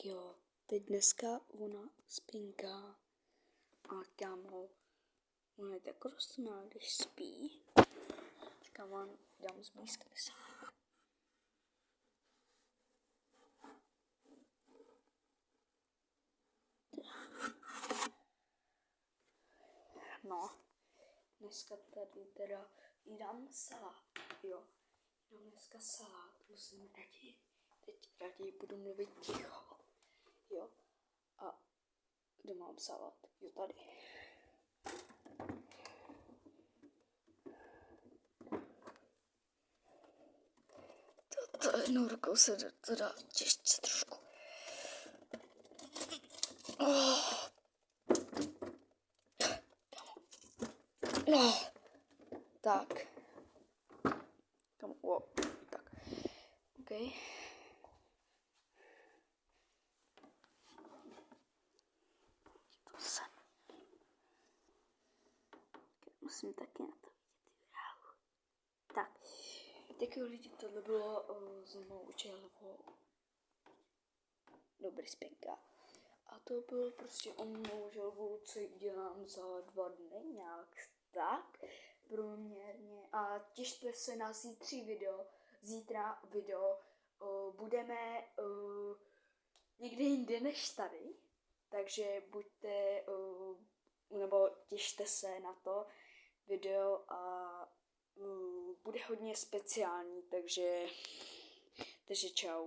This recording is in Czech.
Jo, teď dneska ona spinká a kámo, ona je tak rozumná, když spí. Čekám, vám dám zblízka se. No, dneska tady teda jídám salát, jo. Jídám dneska salát, musím raději budu mluvit ticho, jo. A kde mám salát? Jo, tady. To jednou rukou se to dá těžce trošku. Tak. Tak. OK. To sem. Musím taky na to vidět dráhu. Tak. Děkuji lidi, tohle bylo znovu učelovo. Dobrý spinka. A to bylo prostě o mou žalbu, co dělám za 2 dny, nějak tak, průměrně. A těšte se na zítra video, budeme někde jinde než tady, takže buďte, nebo těšte se na to video a bude hodně speciální, takže čau.